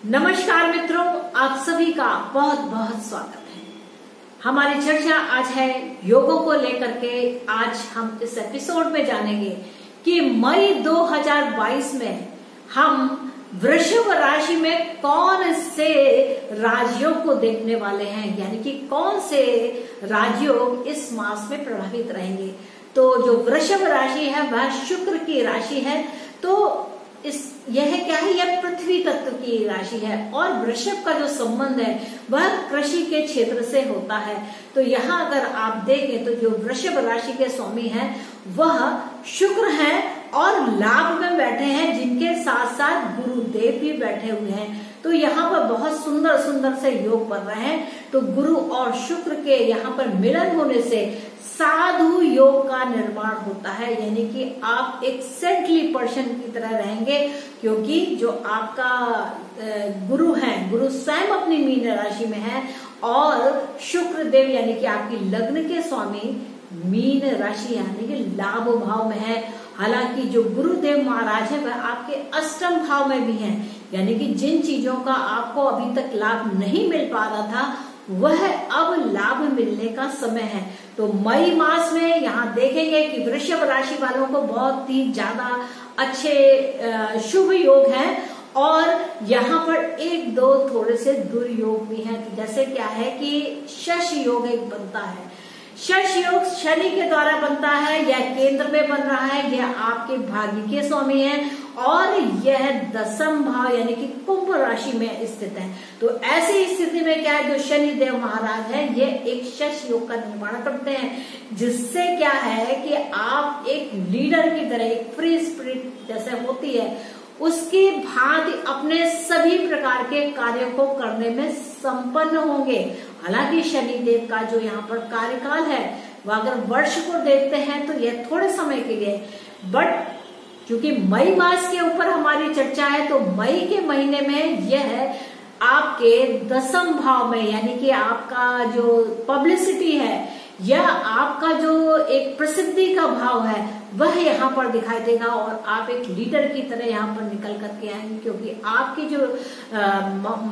नमस्कार मित्रों, आप सभी का बहुत बहुत स्वागत है। हमारी चर्चा आज है योगों को लेकर के। आज हम इस एपिसोड में जानेंगे कि मई 2022 में हम वृषभ राशि में कौन से राजयोग को देखने वाले हैं, यानी कि कौन से राजयोग इस मास में प्रभावित रहेंगे। तो जो वृषभ राशि है वह शुक्र की राशि है। तो यह क्या है, यह पृथ्वी तत्व की राशि है और वृषभ का जो संबंध है वह कृषि के क्षेत्र से होता है। तो यहाँ अगर आप देखें तो जो वृषभ राशि के स्वामी हैं वह शुक्र हैं और लाभ में बैठे हैं, जिनके साथ साथ गुरुदेव भी बैठे हुए हैं। तो यहाँ पर बहुत सुंदर सुंदर से योग बन रहे हैं। तो गुरु और शुक्र के यहाँ पर मिलन होने से साधु योग का निर्माण होता है, यानी कि आप एक सेंटली पर्सन की तरह रहेंगे, क्योंकि जो आपका गुरु है, गुरु स्वयं अपनी मीन राशि में है और शुक्र देव यानी कि आपकी लग्न के स्वामी मीन राशि यानी कि लाभ भाव में है। हालांकि जो गुरुदेव महाराज है वह आपके अष्टम भाव में भी हैं, यानी कि जिन चीजों का आपको अभी तक लाभ नहीं मिल पा रहा था वह अब लाभ मिलने का समय है। तो मई मास में यहाँ देखेंगे कि वृषभ राशि वालों को बहुत ही ज्यादा अच्छे शुभ योग हैं और यहाँ पर एक दो थोड़े से दुर्योग भी हैं। जैसे क्या है कि शश योग एक बनता है। शश योग शनि के द्वारा बनता है, यह केंद्र में बन रहा है, यह आपके भाग्य के स्वामी है और यह दसम भाव यानी कि कुंभ राशि में स्थित है। तो ऐसी स्थिति में क्या है, जो शनि देव महाराज है ये एक शश योग का निर्माण करते हैं, जिससे क्या है कि आप एक लीडर की तरह, एक फ्री स्पिरिट जैसे होती है उसकी भांति अपने सभी प्रकार के कार्यों को करने में संपन्न होंगे। हालांकि शनि देव का जो यहाँ पर कार्यकाल है वह अगर वर्ष को देखते हैं तो यह थोड़े समय के लिए, बट क्योंकि मई मास के ऊपर हमारी चर्चा है तो मई के महीने में यह आपके दसम भाव में यानी कि आपका जो पब्लिसिटी है या आपका जो एक प्रसिद्धि का भाव है वह यहाँ पर दिखाई देगा और आप एक लीडर की तरह यहाँ पर निकल करके आएंगे, क्योंकि आपके जो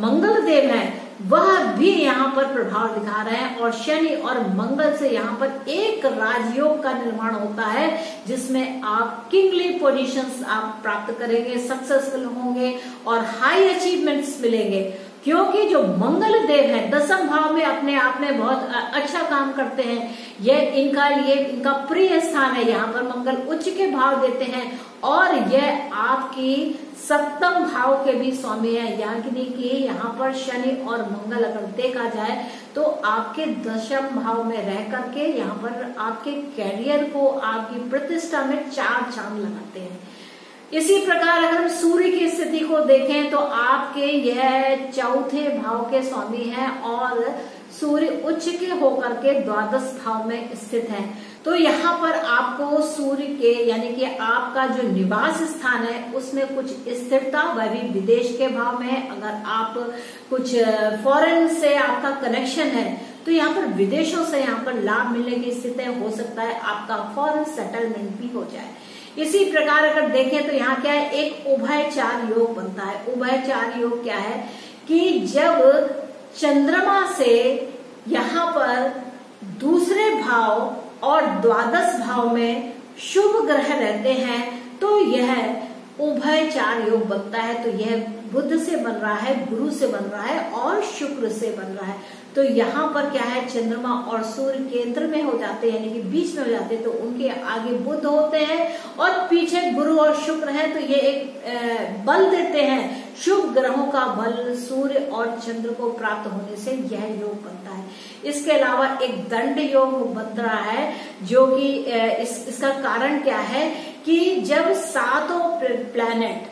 मंगल देव हैं वह भी यहाँ पर प्रभाव दिखा रहे हैं और शनि और मंगल से यहाँ पर एक राजयोग का निर्माण होता है, जिसमें आप किंगली पोजीशंस आप प्राप्त करेंगे, सक्सेसफुल होंगे और हाई अचीवमेंट्स मिलेंगे। क्योंकि जो मंगल देव है दसम भाव में अपने आप में बहुत अच्छा काम करते हैं, यह इनका लिए इनका प्रिय स्थान है। यहाँ पर मंगल उच्च के भाव देते हैं और यह आपकी सप्तम भाव के भी स्वामी है, यानी कि यहाँ पर शनि और मंगल अगर देखा जाए तो आपके दशम भाव में रह करके यहाँ पर आपके कैरियर को, आपकी प्रतिष्ठा में चार चांद लगाते हैं। इसी प्रकार अगर हम सूर्य की स्थिति को देखें तो आपके यह चौथे भाव के स्वामी हैं और सूर्य उच्च के होकर के द्वादश भाव में स्थित है। तो यहाँ पर आपको सूर्य के यानी कि आपका जो निवास स्थान है उसमें कुछ स्थिरता, वह भी विदेश के भाव में है। अगर आप कुछ फॉरेन से आपका कनेक्शन है तो यहाँ पर विदेशों से यहाँ पर लाभ मिलने की स्थिति हो सकता है, आपका फॉरेन सेटलमेंट भी हो जाए। इसी प्रकार अगर देखें तो यहाँ क्या है, एक उभयचार योग बनता है। उभयचार योग क्या है कि जब चंद्रमा से यहाँ पर दूसरे भाव और द्वादश भाव में शुभ ग्रह रहते हैं तो यह उभयचार योग बनता है। तो यह बुध से बन रहा है, गुरु से बन रहा है और शुक्र से बन रहा है। तो यहाँ पर क्या है, चंद्रमा और सूर्य केंद्र में हो जाते हैं यानी कि बीच में हो जाते हैं, तो उनके आगे बुध होते हैं और पीछे गुरु और शुक्र है। तो ये एक बल देते हैं, शुभ ग्रहों का बल सूर्य और चंद्र को प्राप्त होने से यह योग बनता है। इसके अलावा एक दंड योग बन रहा है, जो कि इसका कारण क्या है कि जब सातों प्लैनेट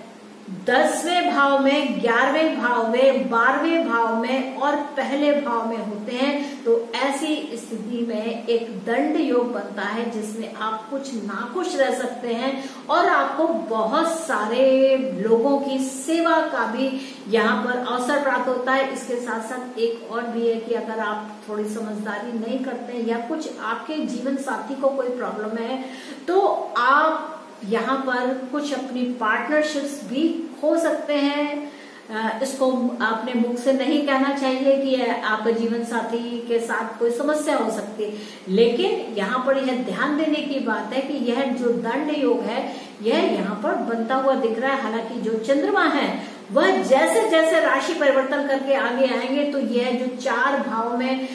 10वें भाव में, 11वें भाव में, 12वें भाव में और पहले भाव में होते हैं तो ऐसी स्थिति में एक दंड योग बनता है, जिसमें आप कुछ नाखुश रह सकते हैं और आपको बहुत सारे लोगों की सेवा का भी यहाँ पर अवसर प्राप्त होता है। इसके साथ साथ एक और भी है कि अगर आप थोड़ी समझदारी नहीं करते या कुछ आपके जीवन साथी को कोई प्रॉब्लम है तो आप यहाँ पर कुछ अपनी पार्टनरशिप्स भी हो सकते हैं। इसको अपने मुख से नहीं कहना चाहिए कि आपका जीवन साथी के साथ कोई समस्या हो सकती है, लेकिन यहाँ पर यह ध्यान देने की बात है कि यह जो दंड योग है यह यहाँ पर बनता हुआ दिख रहा है। हालांकि जो चंद्रमा है वह जैसे जैसे राशि परिवर्तन करके आगे आएंगे तो यह जो 4 भाव में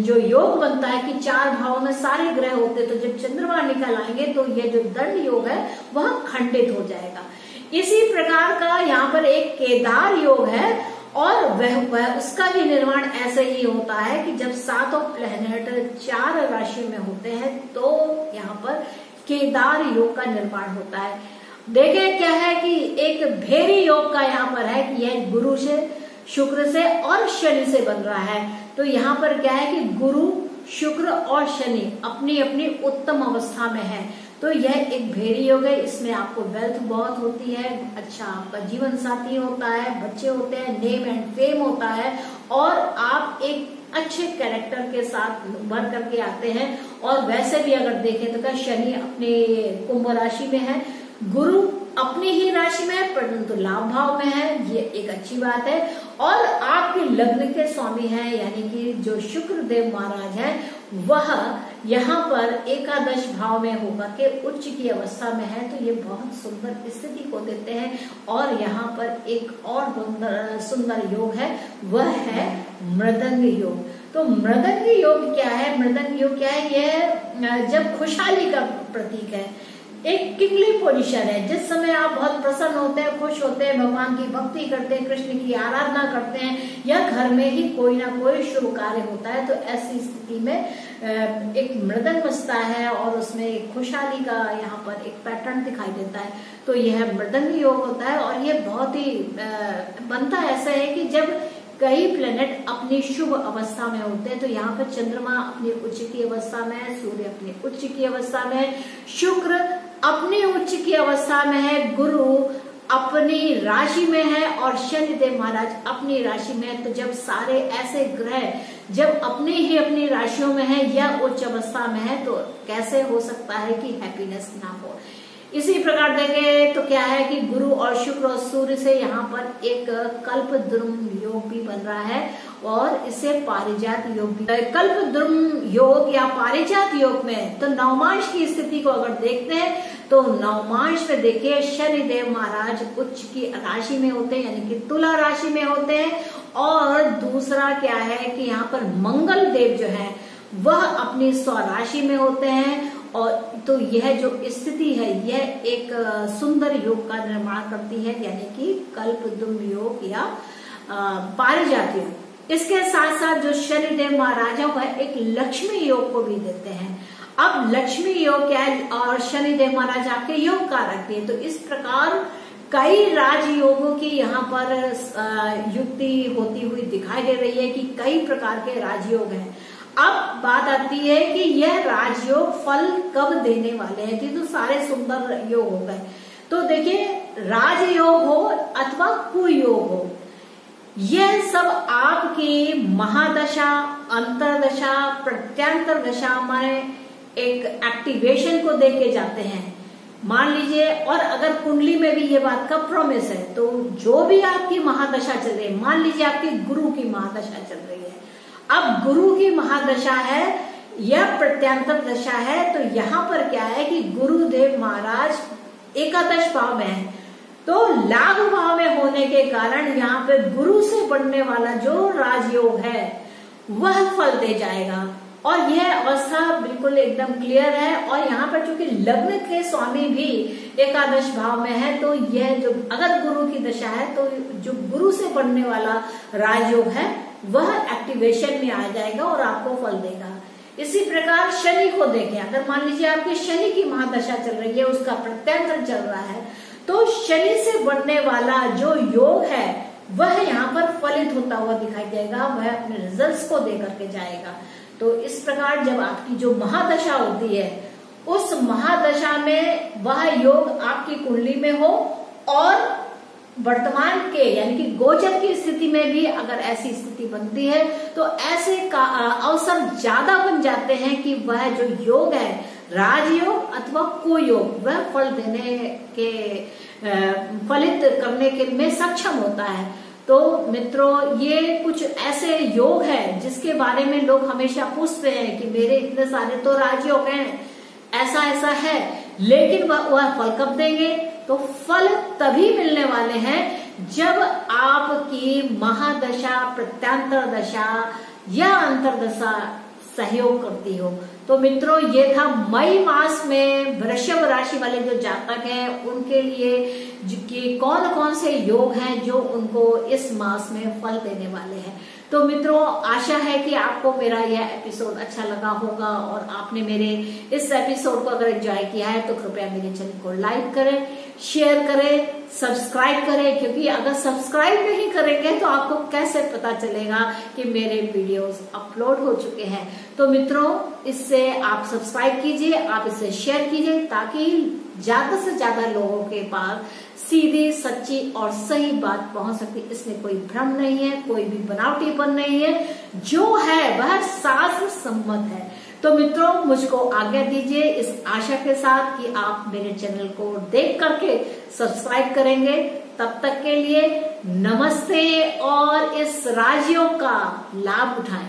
जो योग बनता है कि 4 भाव में सारे ग्रह होते, तो जब चंद्रमा निकल आएंगे तो यह जो दंड योग है वह खंडित हो जाएगा। इसी प्रकार का यहाँ पर एक केदार योग है और वह उसका भी निर्माण ऐसे ही होता है कि जब 7 प्लैनेट 4 राशि में होते हैं तो यहाँ पर केदार योग का निर्माण होता है। देखें क्या है कि एक भेरी योग का यहाँ पर है कि यह गुरु से, शुक्र से और शनि से बन रहा है। तो यहाँ पर क्या है कि गुरु, शुक्र और शनि अपनी अपनी उत्तम अवस्था में है। तो यह एक भेरी योग है। इसमें आपको वेल्थ बहुत होती है, अच्छा आपका जीवन साथी होता है, बच्चे होते हैं, नेम एंड फेम होता है और आप एक अच्छे कैरेक्टर के साथ भर करके आते हैं। और वैसे भी अगर देखें तो क्या शनि अपने कुंभ राशि में है, गुरु अपनी ही राशि में है परंतु लाभ भाव में है, ये एक अच्छी बात है। और आपके लग्न के स्वामी हैं यानी कि जो शुक्र देव महाराज हैं वह यहाँ पर एकादश भाव में होकर के उच्च की अवस्था में है। तो ये बहुत सुंदर स्थिति को देते हैं। और यहाँ पर एक और सुंदर योग है, वह है मृदंग योग। तो मृदंग योग क्या है? मृदंग योग क्या है? यह जब खुशहाली का प्रतीक है, एक किंगली पोजीशन है। जिस समय आप बहुत प्रसन्न होते हैं, खुश होते हैं, भगवान की भक्ति करते हैं, कृष्ण की आराधना करते हैं या घर में ही कोई ना कोई शुभ कार्य होता है, तो ऐसी स्थिति में एक मृदंग बजता है और उसमें एक खुशहाली का यहाँ पर एक पैटर्न दिखाई देता है। तो यह मृदंग योग होता है और यह बहुत ही बनता ऐसा है कि जब कई प्लेनेट अपनी शुभ अवस्था में होते हैं। तो यहाँ पर चंद्रमा अपनी उच्च की अवस्था में है, सूर्य अपनी उच्च की अवस्था में है, शुक्र अपनी उच्च की अवस्था में है, गुरु अपनी राशि में है और शनिदेव महाराज अपनी राशि में है। तो जब सारे ऐसे ग्रह जब अपनी ही अपनी राशियों में है या उच्च अवस्था में है तो कैसे हो सकता है कि हैप्पीनेस ना हो। इसी प्रकार देखें तो क्या है कि गुरु और शुक्र और सूर्य से यहाँ पर एक कल्पद्रुम योग भी बन रहा है और इसे पारिजात योग भी। कल्पद्रुम योग या पारिजात योग में तो नवमांश की स्थिति को अगर देखते हैं तो नवमांश में देखिए शनिदेव महाराज उच्च की राशि में होते हैं यानी कि तुला राशि में होते हैं। और दूसरा क्या है कि यहाँ पर मंगल देव जो है वह अपनी स्वराशि में होते हैं। और तो यह जो स्थिति है यह एक सुंदर योग का निर्माण करती है यानी कि कल्पद्रुम योग या पारिजात योग। इसके साथ साथ जो शनिदेव महाराज वह एक लक्ष्मी योग को भी देते हैं। अब लक्ष्मी योग क्या है और शनिदेव महाराज आपके योग कारक भी है। तो इस प्रकार कई राजयोगों की यहाँ पर युक्ति होती हुई दिखाई दे रही है कि कई प्रकार के राजयोग हैं। अब बात आती है कि यह राजयोग फल कब देने वाले हैं। तो सारे सुंदर योग हो गए। तो देखिए राजयोग हो अथवा कुयोग हो, यह सब आपकी महादशा, अंतरदशा, प्रत्यांतर दशा माने एक एक्टिवेशन को देख के जाते हैं। मान लीजिए और अगर कुंडली में भी ये बात का प्रॉमिस है तो जो भी आपकी महादशा चल रही है, मान लीजिए आपकी गुरु की महादशा चल रही है, अब गुरु की महादशा है या प्रत्यांतर दशा है तो यहाँ पर क्या है कि गुरुदेव महाराज एकादश भाव में है। तो लाभ भाव में होने के कारण यहाँ पे गुरु से बढ़ने वाला जो राजयोग है वह फल दे जाएगा। और यह अवस्था बिल्कुल एकदम क्लियर है। और यहाँ पर चूंकि लग्न के स्वामी भी एकादश भाव में है तो यह जो अगर गुरु की दशा है तो जो गुरु से बढ़ने वाला राजयोग है वह एक्टिवेशन में आ जाएगा और आपको फल देगा। इसी प्रकार शनि को देखें, अगर मान लीजिए आपकी शनि की महादशा चल रही है, उसका प्रत्यांतर चल रहा है, तो शनि से बढ़ने वाला जो योग है वह यहाँ पर फलित होता हुआ दिखाई देगा, वह अपने रिजल्ट्स को दे करके जाएगा। तो इस प्रकार जब आपकी जो महादशा होती है उस महादशा में वह योग आपकी कुंडली में हो और वर्तमान के यानी कि गोचर की स्थिति में भी अगर ऐसी स्थिति बनती है तो ऐसे का अवसर ज्यादा बन जाते हैं कि वह जो योग है राजयोग अथवा कुयोग वह फल देने के फलित करने के में सक्षम होता है। तो मित्रों, ये कुछ ऐसे योग है जिसके बारे में लोग हमेशा पूछते हैं कि मेरे इतने सारे तो राजयोग हैं, ऐसा ऐसा है, लेकिन वह फल कब देंगे? तो फल तभी मिलने वाले हैं जब आपकी महादशा, प्रत्यांतर दशा या अंतरदशा सहयोग करती हो। तो मित्रों, ये था मई मास में वृषभ राशि वाले जो जातक हैं उनके लिए कि कौन कौन से योग हैं जो उनको इस मास में फल देने वाले हैं। तो मित्रों, आशा है कि आपको मेरा यह एपिसोड अच्छा लगा होगा और आपने मेरे इस एपिसोड को अगर एंजॉय किया है तो कृपया मेरे चैनल को लाइक करें, शेयर करें, सब्सक्राइब करें, क्योंकि अगर सब्सक्राइब नहीं करेंगे तो आपको कैसे पता चलेगा कि मेरे वीडियोस अपलोड हो चुके हैं। तो मित्रों, इससे आप सब्सक्राइब कीजिए, आप इसे शेयर कीजिए ताकि ज्यादा से ज्यादा लोगों के पास सीधी, सच्ची और सही बात पहुंच सकती। इसमें कोई भ्रम नहीं है, कोई भी बनावटीपन नहीं है, जो है वह शास्त्र सम्मत है। तो मित्रों, मुझको आज्ञा दीजिए इस आशा के साथ कि आप मेरे चैनल को देख करके सब्सक्राइब करेंगे। तब तक के लिए नमस्ते और इस राजयोग का लाभ उठाएं।